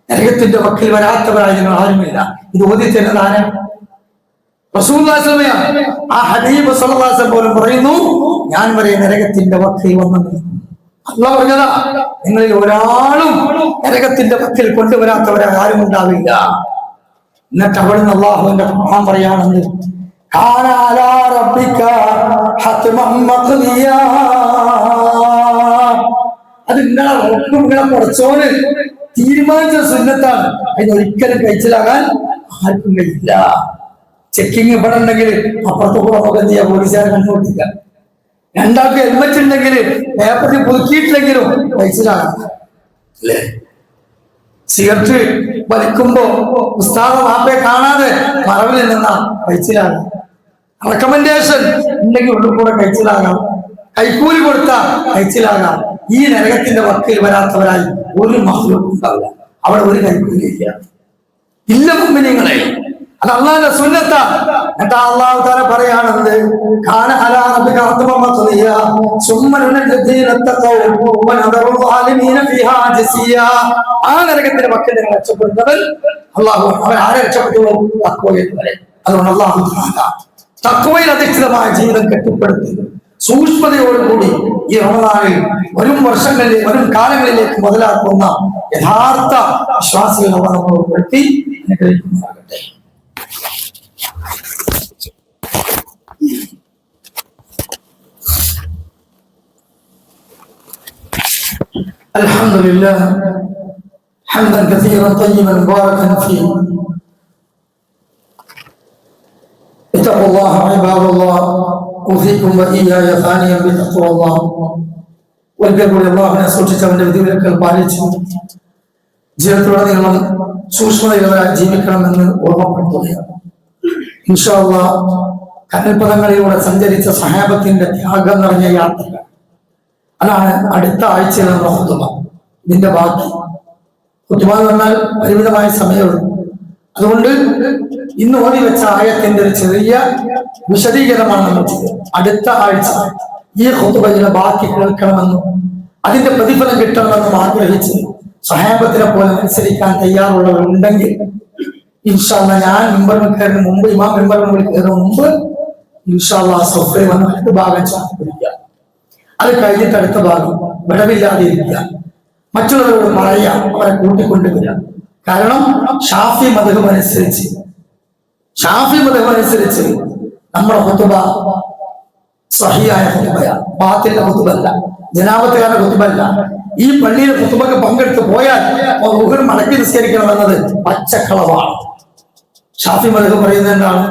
നരകത്തിന്റെ വക്കിൽ വരാത്തവരായി നിങ്ങൾ ആരുമില്ല. ഇത് ഓതി തരുന്നത് ആരാണ്? റസൂലുള്ളാഹി സ്വല്ലല്ലാഹു അലൈഹി വസല്ലം. ആ ഹബീബ് സ്വല്ലല്ലാഹു അലൈഹി വസല്ലം പോലും പറയുന്നു, ഞാൻ വരെ നരകത്തിന്റെ വക്കിൽ വന്നത്. അല്ലാഹു പറഞ്ഞതാ, നിങ്ങളിൽ ഒരാളും നരകത്തിന്റെ വക്കിൽ കൊണ്ടുവരാത്തവരായി ആരും ഉണ്ടാവില്ല. എന്നിട്ട് അവിടുന്ന് അള്ളാഹുവിന്റെ ഖുർആൻ പറയാണെന്ന്, കാന അലാ റബ്ബിക ഹത്മൻ മഖ്ദിയാ. അത് നിങ്ങളെ പഠിച്ചോന് തീരുമാനിച്ച സുന്നത്താണ്. അതിനൊരിക്കലും കഴിച്ചിലാകാൻ ആർക്കും കഴിയില്ല. ചെക്കിങ് ഇവിടെ ഉണ്ടെങ്കിൽ അപ്പുറത്ത് കൂടെ മുഖം ചെയ്യാൻ പോലീസുകാരെ കണ്ടുപിടിക്കുക. രണ്ടാൾക്ക് ഹെൽമറ്റ് ഉണ്ടെങ്കിൽ പേപ്പറിൽ പുതുക്കിയിട്ടില്ലെങ്കിലും കഴിച്ചിലാകാം അല്ലേ? സിഗരറ്റ് വലിക്കുമ്പോ ഉസ്താദ മാപ്പയെ കാണാതെ മറവിൽ നിന്നാ കഴിച്ചിലാകാം. റെക്കമെൻഡേഷൻ ഉണ്ടെങ്കിൽ ഉള്ളിൽ കൂടെ കഴിച്ചിലാകാം. കൈക്കൂലി കൊടുത്താ കഴിച്ചിലാകാം. ഈ നരകത്തിന്റെ വക്കിൽ വരാത്തവരായി ഒരു മഹ്ലൂക്കും ഉണ്ടാവില്ല. അവിടെ ഒരു കൈക്കൂലിയില്ല. ഇല്ല മുഅ്മിനീങ്ങളെ, അത് അല്ലാഹുവിന്റെ സുന്നത്താ. എന്നിട്ട് അല്ലാഹു തആല പറയാണെന്ന്, കാന അലാ റബ്ബിക ഹത്മൻ മഖ്ദിയാ സുമ്മ നുനജ്ജിൽ തഖവ വ നദറു ളാലിമീന ഫീഹാ ജസിയാ. ആ നരകത്തിന്റെ വക്കിൽ നിങ്ങൾ രക്ഷപ്പെടുന്നവർ അല്ലാഹു അവൻ ആരെ രക്ഷപ്പെട്ടുള്ളൂ? തഖ്വയിലൂടെ. അതുകൊണ്ട് അല്ലാഹു തആല തഖ്വയിൽ അധിഷ്ഠിതമായ ജീവിതം കെട്ടിപ്പടുത്തി സൂക്ഷ്മതയോടുകൂടി ഈ റമദാനിൽ വരും വർഷങ്ങളിലേക്ക് വരും കാലങ്ങളിലേക്ക് മുതലാക്കുന്ന യഥാർത്ഥ വിശ്വാസികളെ നമ്മൾ ഉൾപ്പെടുത്തി അനുഗ്രഹിക്കുമാറാകട്ടെ. അൽഹംദുലില്ലാഹ് ഹംദൻ കസീറൻ തയ്യിബൻ മുബാറകൻ ഫീഹി. اتقوا الله عباد الله اوصيكم واياي ثانيا بتقوى الله. ഒരിക്കൽക്കൂടി അള്ളാഹുവിനെ സൂക്ഷിച്ചവന്റെ വിധിവിലക്കൽ പാലിച്ചു ജീവിതത്തിലുടനീളം സൂക്ഷ്മതയുള്ളവരായി ജീവിക്കണമെന്ന് ഓർമ്മപ്പെടുത്തുകയാണ്. ഇൻഷാ അല്ലാഹ് കനൽപദങ്ങളിലൂടെ സഞ്ചരിച്ച സഹാബത്തിന്റെ ത്യാഗം നിറഞ്ഞ യാത്ര, അതാണ് അടുത്ത ആഴ്ചയിലുള്ള ഖുതുബ. ഇതിന്റെ ബാക്കി ഖുതുബ എന്ന് പറഞ്ഞാൽ പരിമിതമായ സമയമുള്ളൂ. അതുകൊണ്ട് ഇന്ന് ഓതി വെച്ച ആയത്തിന്റെ ഒരു ചെറിയ വിശദീകരണമാണ് നമ്മൾ ചെയ്തത്. അടുത്ത ആഴ്ച ഈ ഖുതുബയുടെ ബാക്കി കേൾക്കണമെന്നും അതിന്റെ പ്രതിഫലം കിട്ടണമെന്നും ആഗ്രഹിച്ച് സഹാബത്തിനെ പോലെ അനുസരിക്കാൻ തയ്യാറുള്ളവരുണ്ടെങ്കിൽ ഇൻഷാ അല്ലാഹ് ഞാൻ മിമ്പറിൽ കയറുന്ന മുമ്പ്, ഇമാം മിമ്പറിൽ കയറുന്ന മുമ്പ് ഇൻഷാ അല്ലാഹ് സഫയിൽ വന്ന് അടുത്ത ഭാഗം ചാർത്തി പിടിക്കുക. അത് കഴിഞ്ഞിട്ട് അടുത്ത ഭാഗം വിടവില്ലാതെ ഇരിക്കുക. മറ്റുള്ളവരോട് പറയാം, അവരെ കൂട്ടിക്കൊണ്ടുവരിക. കാരണം ഷാഫി മദ്ഹബ് അനുസരിച്ച് നമ്മുടെ ഖുതുബ സഹിയായ ഖുതുബയാണ്, ബാത്തിലിന്റെ ഖുതുബല്ല, ജനാപത്തുകാരുടെ ഖുതുബല്ല. ഈ പള്ളിയിലെ ഖുതുബക്ക് പങ്കെടുത്ത് പോയാൽ ളുഹർ മടക്കി നിസ്കരിക്കണമെന്നത് പച്ചക്കളവാണ്. ഷാഫി മദ്ഹബ് പറയുന്നത് എന്താണ്?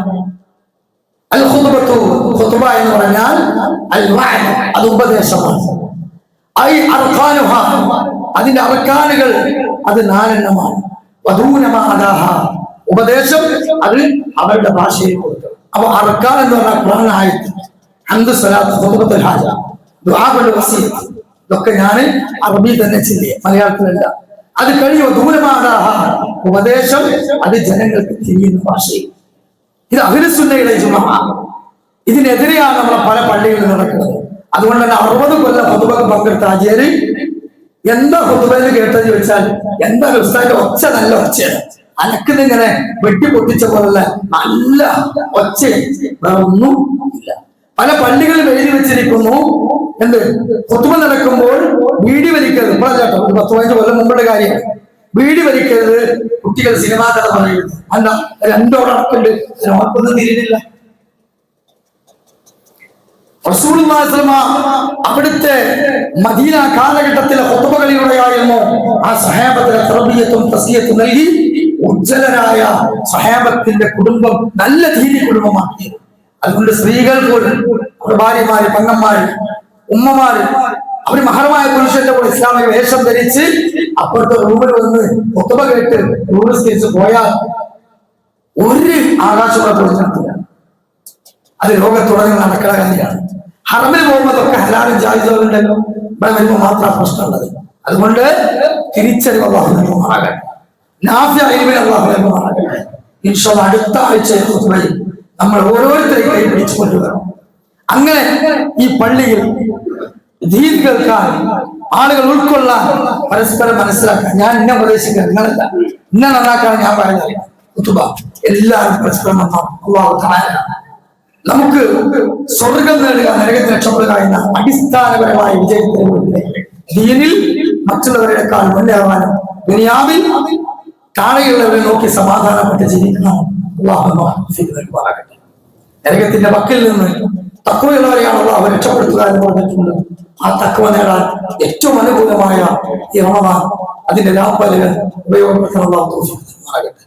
അൽ ഖുതുബത്തു, ഖുതുബ എന്ന് പറഞ്ഞാൽ അൽ വഅദ്, അത് ഉപദേശമാണ്. ഐ അർഖാനുഹ, അതിന്റെ അർക്കാനുകൾ അത് 4 എണ്ണമാണ്. വദൂനമാദാഹ, ഉപദേശം അത് അവരുടെ ഭാഷയിൽ കൊടുക്കും. അപ്പൊ അർക്കാൻ എന്ന് പറഞ്ഞാൽ ഖുർആൻ ആയത്ത്, ഹംദ്, സ്വലാത്ത്, ഖുതുബത്തുൽ ഹാജ, ദുആ, വസീയത്ത്, ഇതൊക്കെ ഞാൻ അറബി തന്നെ ചെയ്യേ, മലയാളത്തിലല്ല. അത് കഴിയോ ദൂരമാദാഹ, ഉപദേശം അത് ജനങ്ങൾക്ക് തിരിയുന്ന ഭാഷയിൽ. ഇത് അഹ്ലുസുന്നയുടെ ജുമുഅ. ഇതിനെതിരെയാണ് നമ്മളെ പല പള്ളികളിൽ നടക്കുന്നത്. അതുകൊണ്ട് തന്നെ 60 കൊല്ലം ഖുതുബക്ക് പങ്കെടുത്ത ഹാജിയാര് എന്താ ഖുതുബയിൽ കേട്ടത് ചോദിച്ചാൽ എന്താ ഉസ്താദിന്റെ ഒച്ച നല്ല ഒച്ചയാണ്, അനക്കുന്നിങ്ങനെ വെട്ടി പൊട്ടിച്ച പോലുള്ള നല്ല ഒച്ച, വേറെ ഒന്നും ഇല്ല. പല പള്ളികളിൽ എഴുതി വെച്ചിരിക്കുന്നു എന്ത്, ഖുതുബ നടക്കുമ്പോൾ ബീഡി വലിക്കരുത്. ഇപ്പോഴല്ലോ ഒരു 10-15 കൊല്ലം മുമ്പുള്ള കാര്യമാണ്. ബീഡി വലിക്കരുത്, കുട്ടികൾ സിനിമാ കഥ പറയുന്നത്. അല്ല, 2 നടക്കുന്നുണ്ട്, നമുക്കൊന്നും തിരിഞ്ഞില്ല. റസൂലുള്ളാഹി സ്വല്ലല്ലാഹു അലൈഹി വസല്ലം അവിടുത്തെ മദീന കാലഘട്ടത്തിലെ ഖുതുബകളിലൂടെയായിരുന്നു ആ സഹാബത്തിലെ തർബിയത്തും തസ്കിയത്തും നൽകി ഉജ്ജ്വലരായ സഹാബത്തിന്റെ കുടുംബം നല്ല ദീനി കുടുംബമാക്കിയത്. അതുകൊണ്ട് സ്ത്രീകൾ പോലും അവരുടെ ഭാര്യമാര്, പെങ്ങന്മാര്, ഉമ്മമാര് അവർ മഹറമായ പുരുഷന്റെ കൂടെ ഇസ്ലാമിക വേഷം ധരിച്ച് അപ്പുറത്തെ റൂമിൽ വന്ന് ഖുതുബ കേട്ട് റൂമിൽ തിരിച്ച് പോയാൽ ഒരു ആകാശവാണി നടത്തില്ല. അത് ലോകത്തുടനെ നടക്കുന്ന കാര്യമാണ്. ഹറമിൽ പോകുന്നതൊക്കെ ഹലാലും ജായിസും ഉണ്ടല്ലോ, ഇവിടെ വരുമ്പോൾ മാത്രം പ്രശ്നമുള്ളത്. അതുകൊണ്ട് തിരിച്ചറിവ് അല്ലാഹു നൽകുമാറാകട്ടെ, നാഫിഅ ഇൽമിനെ അല്ലാഹു നൽകുമാറാകട്ടെ. ഇൻഷാ അല്ലാഹ് അടുത്ത ആഴ്ച നമ്മൾ ഓരോരുത്തരെയും കൈ പിടിച്ചു കൊണ്ടുവരണം. അങ്ങനെ ഈ പള്ളിയിൽ ദീൻ കേൾക്കാൻ, ആളുകൾ ഉൾക്കൊള്ളാൻ, പരസ്പരം മനസ്സിലാക്കാൻ. ഞാൻ ഇന്ന ഉപദേശിക്കാൻ നിങ്ങളല്ല, ഇന്ന നന്നാക്കാൻ ഞാൻ പറയുന്നത്. ഖുതുബ എല്ലാവരും പരസ്പരം നന്നാക്കും. അല്ലാഹു തആല നമുക്ക് സ്വർഗം നേടുക, നരകത്തിൽ രക്ഷപ്പെടുക എന്ന അടിസ്ഥാനപരമായ വിജയത്തിന് വേണ്ടി ദീനിൽ മറ്റുള്ളവരെക്കാൾ മുന്നേറാനും ദുനിയാവിൽ താഴെയുള്ളവരെ നോക്കി സമാധാനപ്പെട്ട് ജീവിക്കണം. അല്ലാഹു നൽകുമാറാകട്ടെ. നരകത്തിന്റെ വക്കിൽ നിന്ന് തഖ്വയുള്ളവരെയാണ് അല്ലാഹു രക്ഷപ്പെടുത്തുക എന്ന് പറഞ്ഞിട്ടുണ്ട്. ആ തഖ്വ നേടാൻ ഏറ്റവും അനുകൂലമായ ഈ റമദാൻ, അതിന്റെ രാപ്പകലുകൾ ഉപയോഗപ്പെടുത്താൻ അല്ലാഹു തൗഫീഖ് നൽകുമാറാകട്ടെ.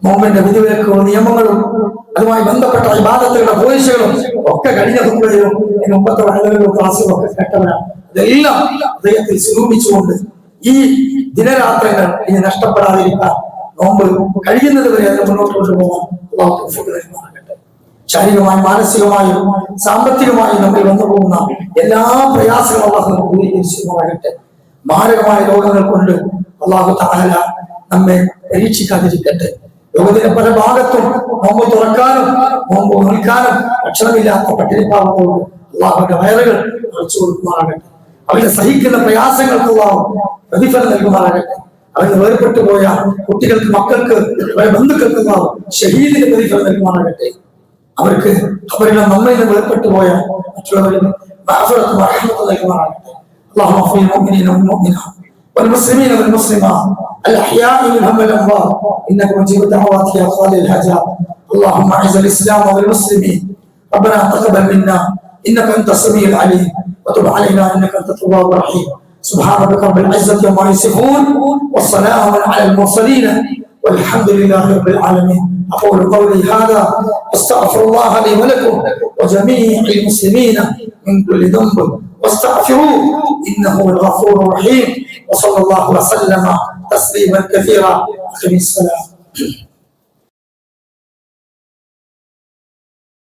നോമ്പിന്റെ വിധിവിലക്കുകളും നിയമങ്ങളും അതുമായി ബന്ധപ്പെട്ട ഇബാദത്തുകളുടെ പോയിശകളും ഒക്കെ കഴിഞ്ഞ ഖുതുബയിലും മുമ്പത്തെ വയലുകളിലും ക്ലാസ്സുകളും ഒക്കെ കേട്ടവരാണ്. ഇതെല്ലാം ഹൃദയത്തിൽ സ്വരൂപിച്ചുകൊണ്ട് ഈ ദിനരാത്രങ്ങൾ ഇനി നഷ്ടപ്പെടാതിരിക്കാൻ നോമ്പ് കഴിയുന്നത് വരെ അതിന് മുന്നോട്ട് കൊണ്ടുപോകാൻ അല്ലാഹു തൗഫീഖ് നൽകുമാറാകട്ടെ. ശാരീരികമായും മാനസികമായും സാമ്പത്തികമായും നമ്മൾ വന്നു പോകുന്ന എല്ലാ പ്രയാസങ്ങളും അല്ലാഹു ദൂരീകരിച്ചുമാറാകട്ടെ. മാരകമായ രോഗങ്ങൾ കൊണ്ട് അല്ലാഹു തആല നമ്മെ പരീക്ഷിക്കാതിരിക്കട്ടെ. ലോകത്തിന്റെ പല ഭാഗത്തും നോമ്പ് തുറക്കാനും നോമ്പ് നിൽക്കാനും ഭക്ഷണമില്ലാത്ത പട്ടിണിപ്പാവുന്നതുകൊണ്ട് അള്ളാഹുവിന്റെ വയറുകൾ നിറച്ചു കൊടുക്കുമാറാകട്ടെ. അവരെ സഹിക്കുന്ന പ്രയാസങ്ങൾക്ക് അല്ലാഹു പ്രതിഫലം നൽകുമാറാകട്ടെ. അവന് വേർപെട്ടു പോയ കുട്ടികൾക്ക്, മക്കൾക്ക്, അവരുടെ ബന്ധുക്കൾക്ക് അല്ലാഹു ഷഹീദിന് പ്രതിഫലം നൽകുമാറാകട്ടെ. അവർക്ക് അവരുടെ നമ്മയിൽ നിന്ന് വേർപെട്ടു പോയ മറ്റുള്ളവരിൽ മഗ്ഫിറത്തും റഹ്മത്തും നൽകുമാറാകട്ടെ. അല്ലാഹുമ്മ ഗ്ഫിർ ലിൽ മുഅ്മിനീന വൽ മുഅ്മിനാത്ത് والمسلمين والمسلمات الأحياء منهم والأموات إنك مجيب الدعوات يا قاضي الحاجات. اللهم أعز الإسلام والمسلمين. ربنا تقبل منا إنك أنت السميع العليم وتب علينا إنك أنت التواب الرحيم. سبحان ربك رب العزة عما يصفون والسلام على المرسلين والحمد لله رب العالمين. أقول قولي هذا أستغفر الله لي ولكم وجميع المسلمين من كل ذنب واستغفروه إنه الغفور الرحيم. وصلى الله وسلم تسليما كثيرا. أقم الصلاة.